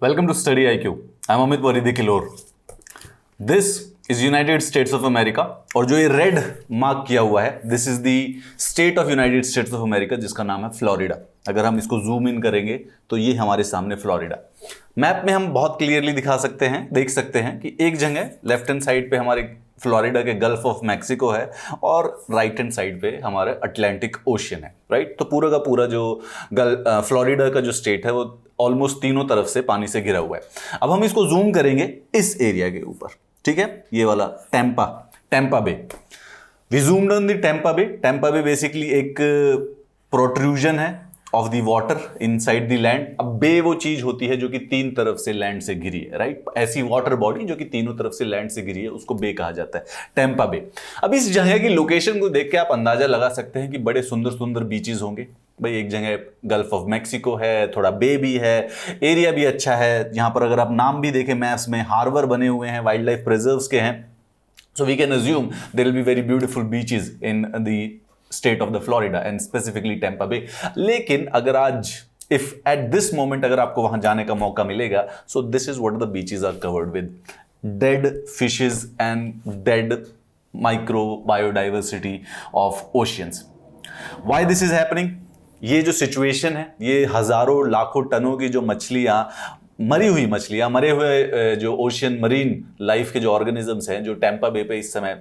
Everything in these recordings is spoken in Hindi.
Welcome to study IQ। I am Amit वरीदी किलोर। This is United States of America और जो ये रेड मार्क किया हुआ है this is the state of United States of America जिसका नाम है फ्लोरिडा। अगर हम इसको जूम इन करेंगे तो ये हमारे सामने फ्लोरिडा मैप में हम बहुत क्लियरली दिखा सकते हैं, देख सकते हैं कि एक जगह लेफ्ट हैंड साइड पे हमारे फ्लोरिडा के गल्फ ऑफ मैक्सिको है और राइट हैंड साइड पे हमारे अटलांटिक ओशियन है। राइट, तो पूरा का पूरा जो फ्लोरिडा का जो स्टेट है वो ऑलमोस्ट तीनों तरफ से पानी से घिरा हुआ है। अब हम इसको जूम करेंगे इस एरिया के ऊपर, ठीक है, ये वाला Tampa Bay. We zoomed on the Tampa Bay basically एक प्रोट्रूजन है of the water inside the land. अब बे वो चीज होती है जो कि तीन तरफ से लैंड से घिरी है, राइट। ऐसी वाटर बॉडी जो कि तीनों तरफ से लैंड से घिरी है उसको बे कहा जाता है, टेम्पा बे। अब इस जगह की लोकेशन को देख के आप अंदाजा लगा सकते हैं कि बड़े सुंदर सुंदर बीचेस होंगे। भाई एक जगह गल्फ ऑफ मैक्सिको है, थोड़ा बे भी है, एरिया भी अच्छा है। यहाँ पर अगर आप नाम भी देखें मैप्स में, हार्बर बने हुए हैं, वाइल्ड लाइफ प्रिजर्व्स के हैं। So we can assume there will be very beautiful beaches in the state of the Florida and specifically Tampa Bay. लेकिन अगर आज इफ एट दिस मोमेंट अगर आपको वहां जाने का मौका मिलेगा, so this is what the beaches are covered with dead fishes and dead micro biodiversity of oceans. Why this is happening? ये जो सिचुएशन है, ये हजारों लाखों टनों की जो मछलियां, मरी हुई मछलियां, मरे हुए जो ओशियन मरीन लाइफ के जो ऑर्गेनिजम्स हैं जो टेम्पा बे पे इस समय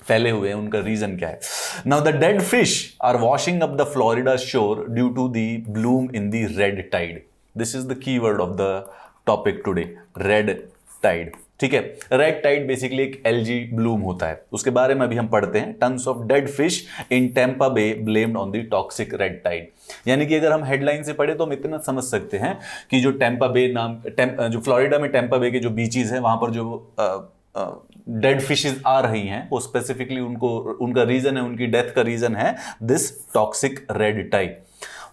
फैले हुए हैं, उनका रीजन क्या है? Now the dead fish are washing up the Florida shore due to the bloom in the red tide. This is the keyword of the topic today, red tide. ठीक है, रेड टाइड बेसिकली एक एल्गी ब्लूम होता है, उसके बारे में अभी हम पढ़ते हैं। Tons of dead fish in Tampa Bay blamed on the toxic red tide. यानी कि अगर हम हेडलाइन से पढ़े तो हम इतना समझ सकते हैं कि जो टेम्पा बे जो फ्लोरिडा में टेम्पा बे के जो बीचेस हैं वहां पर जो डेड फिशेस आ रही हैं वो स्पेसिफिकली उनका रीजन है, उनकी डेथ का रीजन है this toxic red tide.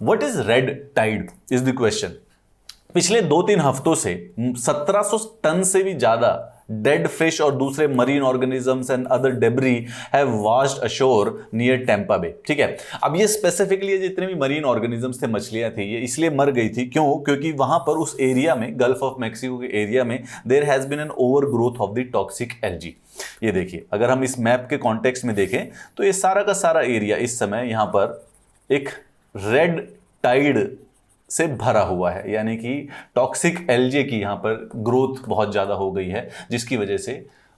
What is red tide is the question. पिछले 2-3 हफ्तों से 1700 टन से भी ज्यादा डेड फिश और दूसरे marine organisms and other debris have washed ashore near Tampa Bay. ठीक है, अब ये स्पेसिफिकली जितने भी मरीन ऑर्गेनिजम्स थे, मछलियां थी, ये इसलिए मर गई थी। क्यों? क्योंकि वहां पर उस एरिया में, गल्फ ऑफ मैक्सिको के एरिया में, there has been an over growth of the toxic algae. ये देखिए, अगर हम इस मैप के कॉन्टेक्स्ट में देखें तो ये सारा का सारा एरिया इस समय यहां पर एक रेड टाइड से भरा हुआ है, यानी कि टॉक्सिक एल्गे की यहां पर ग्रोथ बहुत ज्यादा हो गई है, जिसकी वजह से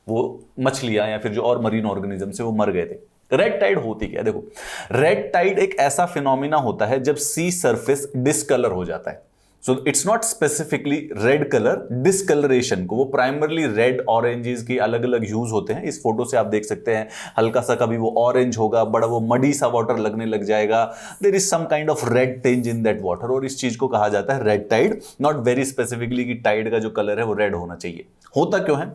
वो मछलियां या फिर जो और मरीन ऑर्गेनिज्म से वो मर गए थे। रेड टाइड होती क्या? देखो, रेड टाइड एक ऐसा फिनोमिना होता है जब सी सरफेस डिसकलर हो जाता है। So it's not specifically red colour, discolouration को वो प्राइमरली रेड ऑरेंजेस की अलग अलग ह्यूज होते हैं। इस फोटो से आप देख सकते हैं, हल्का सा कभी वो ऑरेंज होगा, बड़ा वो मडी सा वाटर लगने लग जाएगा, there is some kind of red tinge in that water, और इस चीज को कहा जाता है red tide. Not very specifically कि टाइड का जो कलर है वो रेड होना चाहिए। होता क्यों है?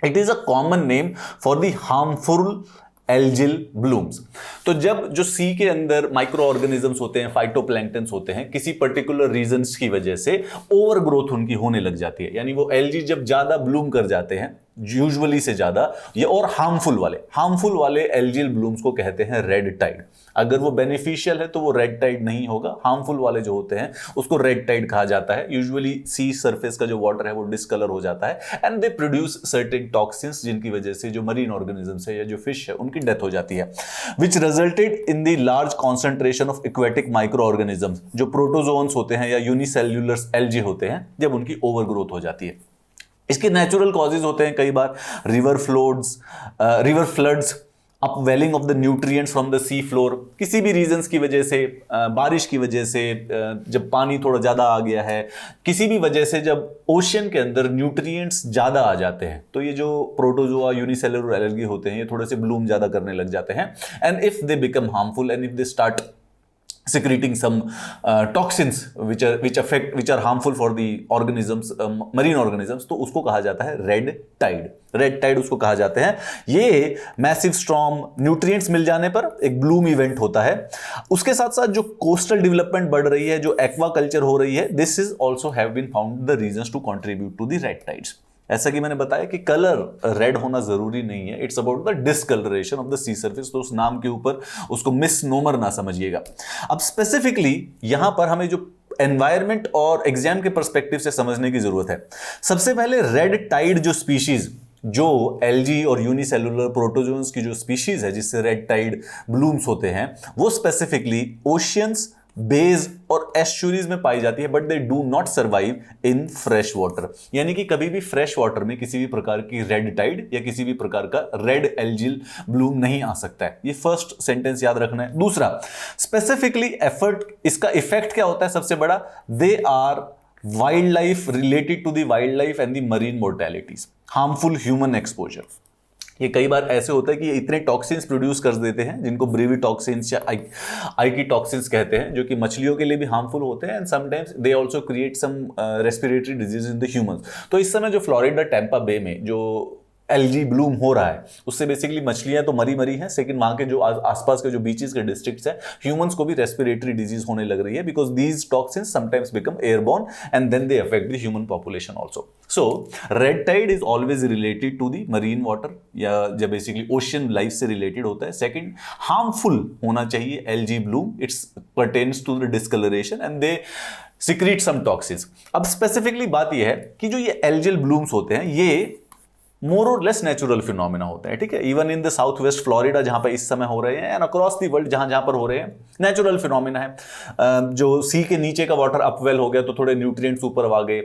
It is a common name for the harmful algal blooms. तो जब जो सी के अंदर माइक्रो ऑर्गेनिजम्स होते हैं, फाइटोप्लैंक्टन्स होते हैं, किसी पर्टिकुलर रीजंस की वजह से ओवर ग्रोथ उनकी होने लग जाती है, यानी वो एल्गी जब ज्यादा ब्लूम कर जाते हैं, यूजुअली से ज्यादा, ये और हार्मफुल वाले एल्जिल ब्लूम्स को कहते हैं रेड टाइड। अगर वो बेनिफिशियल है तो वो रेड टाइड नहीं होगा, हार्मफुल वाले जो होते हैं उसको रेड टाइड कहा जाता है। यूजुअली सी सरफेस का जो वाटर है वो डिसकलर हो जाता है and they produce certain toxins, जिनकी वजह से जो मरीन ऑर्गेनिजम्स है या जो फिश है उनकी डेथ हो जाती है, विच resulted in the large concentration of aquatic micro organisms, जो प्रोटोजोन्स होते हैं या यूनिसेल्युलर एल्गी होते हैं, जब उनकी ओवर ग्रोथ हो जाती है। इसके नेचुरल कॉजेज होते हैं कई बार river floods, upwelling of the nutrients from the sea floor, किसी भी रीजंस की वजह से, बारिश की वजह से, जब पानी थोड़ा ज़्यादा आ गया है, किसी भी वजह से जब ओशियन के अंदर न्यूट्रिएंट्स ज़्यादा आ जाते हैं तो ये जो प्रोटोजोआ, यूनिसेलुलर एल्गी होते हैं, ये थोड़े से ब्लूम ज़्यादा करने लग जाते हैं। And if they become harmful and if they start secreting some toxins which are harmful for the organisms, marine organisms, तो उसको कहा जाता है रेड टाइड उसको कहा जाते हैं। ये मैसिव स्टॉर्म, न्यूट्रिएंट्स मिल जाने पर एक ब्लूम इवेंट होता है। उसके साथ साथ जो कोस्टल डेवलपमेंट बढ़ रही है, जो एक्वा कल्चर हो रही है, this is also have been found the reasons to contribute to the red tides. ऐसा कि मैंने बताया कि कलर रेड होना जरूरी नहीं है, it's about the discolouration of the sea surface. तो उस नाम के ऊपर उसको मिसनोमर ना समझिएगा। अब स्पेसिफिकली यहां पर हमें जो एनवायरमेंट और एग्जाम के पर्सपेक्टिव से समझने की जरूरत है। सबसे पहले रेड टाइड जो स्पीशीज, जो एल्गी और यूनिसेलुलर प्रोटोजोन्स की जो स्पीशीज है जिससे रेड टाइड ब्लूम्स होते हैं, वो स्पेसिफिकली ओशियंस, बेज और एस्चुरीज में पाई जाती है, but they do not survive in fresh water. यानी कि कभी भी फ्रेश वाटर में किसी भी प्रकार की रेड टाइड या किसी भी प्रकार का रेड एल्जिल ब्लूम नहीं आ सकता है। ये फर्स्ट सेंटेंस याद रखना है। दूसरा, स्पेसिफिकली एफर्ट, इसका इफेक्ट क्या होता है सबसे बड़ा, they are wildlife, related to the wildlife and the marine mortalities, harmful human exposure. ये कई बार ऐसे होता है कि ये इतने टॉक्सिन्स प्रोड्यूस कर देते हैं जिनको ब्रेवी टॉक्सिन्स या आइकी टॉक्सिन्स कहते हैं, जो कि मछलियों के लिए भी हार्मफुल होते हैं and sometimes they also create some respiratory disease in the humans. तो इस समय जो फ्लोरिडा टेम्पा बे में जो एल्गी ब्लूम हो रहा है उससे बेसिकली मछलियां तो मरी मरी हैं, लेकिन वहां के जो आसपास के जो बीचेस के डिस्ट्रिक्ट्स हैं, ह्यूमंस को भी रेस्पिरेटरी डिजीज होने लग रही है, because these toxins sometimes become airborne and then they affect the human population also. So red tide is always related to the marine water, या जब बेसिकली ओशियन लाइफ से रिलेटेड होता है। सेकेंड, हार्मफुल होना चाहिए algae bloom, it's pertains to the discolouration and they secrete some toxins. अब स्पेसिफिकली बात यह है कि जो ये एल्जियल ब्लूम्स होते हैं ये मोर और लेस नेचुरल फिनोमिना होते हैं, ठीक है। Even in the south west Florida जहां पर इस समय हो रहे हैं एंड अक्रॉस द वर्ल्ड जहां जहां पर हो रहे हैं, नेचुरल फिनोमिना है। जो सी के नीचे का वाटर अपवेल हो गया तो थोड़े न्यूट्रिएंट्स ऊपर आ गए,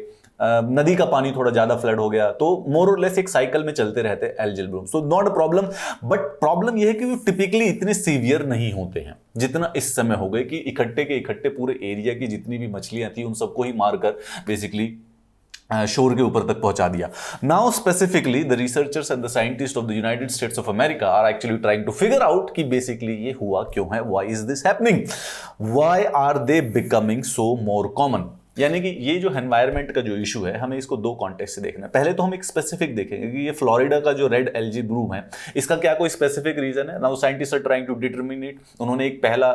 नदी का पानी थोड़ा ज्यादा फ्लड हो गया, तो मोर और लेस एक साइकिल में चलते रहते हैं algal bloom. So not a problem, but problem यह है कि वो टिपिकली इतने सीवियर नहीं होते हैं जितना इस समय हो गए कि इकट्ठे के इकट्ठे पूरे एरिया की जितनी भी मछलियां थी उन सबको ही मारकर बेसिकली शोर के ऊपर तक पहुंचा दिया। Now specifically the researchers and the scientist of the United States of America are actually trying to figure out कि बेसिकली ये हुआ क्यों है, why is this happening, why are they becoming so more common. यानी कि ये जो एनवायरनमेंट का जो इशू है, हमें इसको दो कॉन्टेक्स्ट से देखना है। पहले तो हम एक स्पेसिफिक देखेंगे कि ये फ्लोरिडा का जो रेड एल्गी ब्लूम है इसका क्या कोई स्पेसिफिक रीजन है। Now scientist are trying to determine it. उन्होंने एक पहला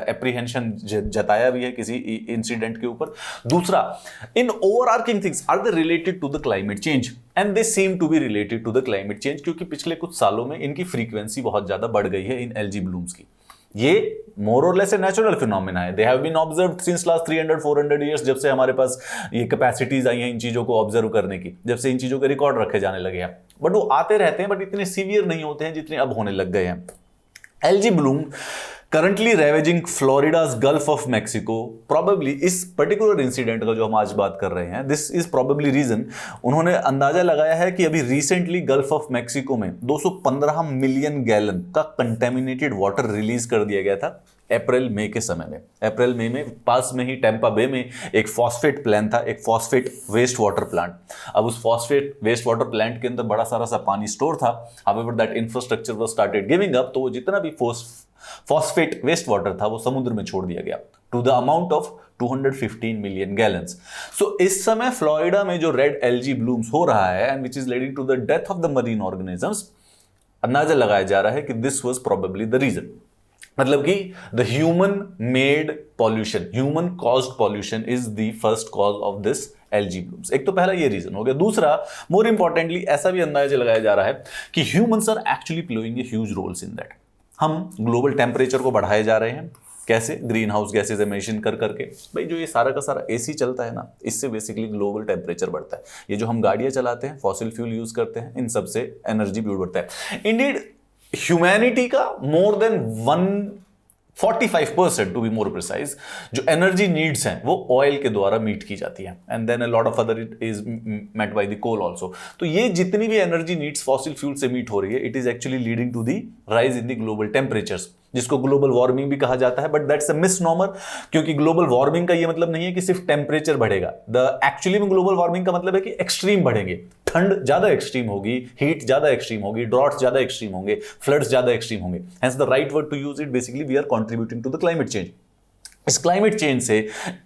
एप्रीहेंशन जताया भी है किसी इंसिडेंट के ऊपर। दूसरा, in overarching things are they related to the climate change, and they seem to be related to the climate change, क्योंकि पिछले कुछ सालों में इनकी फ्रीक्वेंसी बहुत ज्यादा बढ़ गई है इन एल्गी ब्लूम्स की। ये मोर और लेस ए नेचुरल फिनोमिना है। They have been observed since last 300-400 years, जब से हमारे पास ये कैपेसिटीज आई हैं इन चीजों को ऑब्जर्व करने की, जब से इन चीजों के रिकॉर्ड रखे जाने लगे हैं। बट वो आते रहते हैं, बट इतने सीवियर नहीं होते हैं जितने अब होने लग गए हैं। Algae Bloom currently ravaging Florida's Gulf of Mexico, probably इस पर्टिकुलर इंसिडेंट का जो हम आज बात कर रहे हैं, दिस इज प्रोबेबली रीजन। उन्होंने अंदाजा लगाया है कि अभी रिसेंटली गल्फ ऑफ मैक्सिको में 215 मिलियन गैलन का कंटेमिनेटेड वाटर रिलीज कर दिया गया था अप्रैल मई के समय में। अप्रैल मई में पास में ही टेम्पा बे में एक फॉस्फेट प्लांट था, एक फॉस्फेट वेस्ट वाटर प्लांट। अब उस फॉस्फेट वेस्ट वाटर प्लांट के अंदर बड़ा सारा सा पानी स्टोर था। However that infrastructure was started giving up, तो जितना भी फॉस्फेट वेस्ट वाटर था वो समुद्र में छोड़ दिया गया to the amount of 215 million gallons. सो इस समय फ्लोरिडा में जो रेड एल्गी ब्लूम्स हो रहा है and which is leading to the death of the marine organisms, अंदाजा लगाया जा रहा है कि this was probably the reason. मतलब कि the human made pollution, human caused pollution is the first cause of this algae blooms. एक तो पहला ये रीजन हो गया। दूसरा, मोर इंपॉर्टेंटली ऐसा भी अंदाजा लगाया जा रहा है कि humans are actually playing a huge roles in that. हम ग्लोबल टेम्परेचर को बढ़ाए जा रहे हैं, कैसे? ग्रीन हाउस गैसेज एमिशन कर करके। भाई जो ये सारा का सारा एसी चलता है ना, इससे बेसिकली ग्लोबल टेम्परेचर बढ़ता है। ये जो हम गाड़ियां चलाते हैं, फॉसिल फ्यूल यूज करते हैं, इन सब से एनर्जी भी बढ़ता है। इंडीड ह्यूमैनिटी का more than 145% to be more precise जो एनर्जी नीड्स हैं वो ऑयल के द्वारा मीट की जाती है, and then a lot of other it is met by the coal also. तो ये जितनी भी एनर्जी नीड्स फॉसिल फ्यूल से मीट हो रही है, it is actually leading to the rise in the global temperatures, जिसको ग्लोबल वार्मिंग भी कहा जाता है। बट दैट्स अ मिसनॉमर, क्योंकि ग्लोबल वार्मिंग का ये मतलब नहीं है कि सिर्फ टेम्परेचर बढ़ेगा। द एक्चुअली में ग्लोबल वार्मिंग का मतलब है कि एक्सट्रीम बढ़ेंगे, ठंड ज्यादा एक्सट्रीम होगी, हीट ज्यादा एक्सट्रीम होगी, ड्रॉट्स ज्यादा एक्सट्रीम होंगे, फ्लड्स ज्यादा एक्सट्रीम होंगे। Hence the right word to use it, basically we are contributing to the climate change. इस क्लाइमेट चेंज से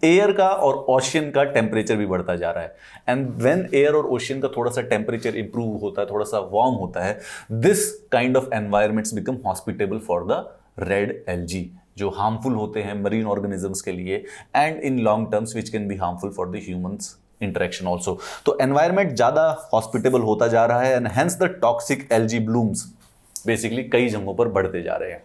एयर का और ओशियन का टेम्परेचर भी बढ़ता जा रहा है, एंड व्हेन एयर और ओशियन का थोड़ा सा टेम्परेचर इंप्रूव होता है, थोड़ा सा वार्म होता है, this kind of environments become hospitable for the red algae, जो हार्मफुल होते हैं मरीन ऑर्गेनिजम्स के लिए and in long terms which can be harmful for the humans interaction also. तो एनवायरमेंट ज्यादा हॉस्पिटेबल होता जा रहा है, and hence the toxic algae blooms basically कई जगहों पर बढ़ते जा रहे हैं।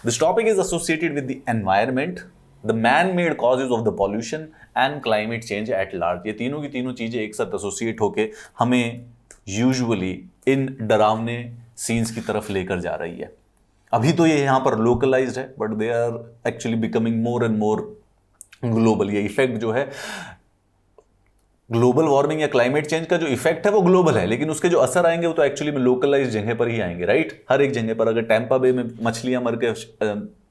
This topic is associated with the environment, the man made causes of the pollution and climate change at large. ये तीनों की तीनों चीजें एक साथ एसोसिएट होके हमें यूजुअली इन डरावने सीन्स की तरफ लेकर जा रही है। अभी तो ये यहाँ पर लोकलाइज्ड है, but they are actually becoming more and more global. ये इफेक्ट जो है ग्लोबल वार्मिंग या क्लाइमेट चेंज का जो इफेक्ट है वो ग्लोबल है, लेकिन उसके जो असर आएंगे वो तो एक्चुअली में लोकलाइज जगह पर ही आएंगे, राइट। हर एक जगह पर अगर टैंपा बे में मछलियां मर के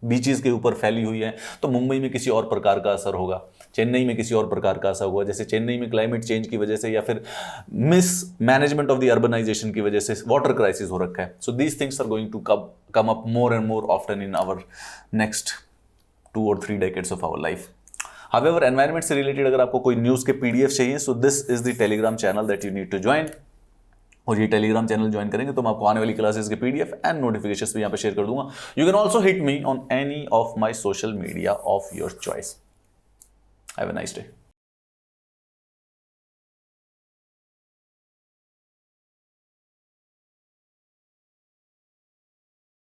बीचेस के ऊपर फैली हुई है तो मुंबई में किसी और प्रकार का असर होगा, चेन्नई में किसी और प्रकार का असर होगा। जैसे चेन्नई में क्लाइमेट चेंज की वजह से या फिर mismanagement of the urbanisation की वजह से वाटर क्राइसिस हो रखा है। So these things are going to come up more and more often in our next 2 or 3 decades of our life. However, environment से रिलेटेड अगर आपको कोई न्यूज़ के PDF चाहिए, so this is the Telegram channel that you need to join. और ये टेलीग्राम चैनल ज्वाइन करेंगे तो मैं आपको आने वाली क्लासेस के PDF एंड नोटिफिकेशंस भी यहाँ पे शेयर कर दूंगा। You can also hit me on any of my social media of your choice. Have a nice day.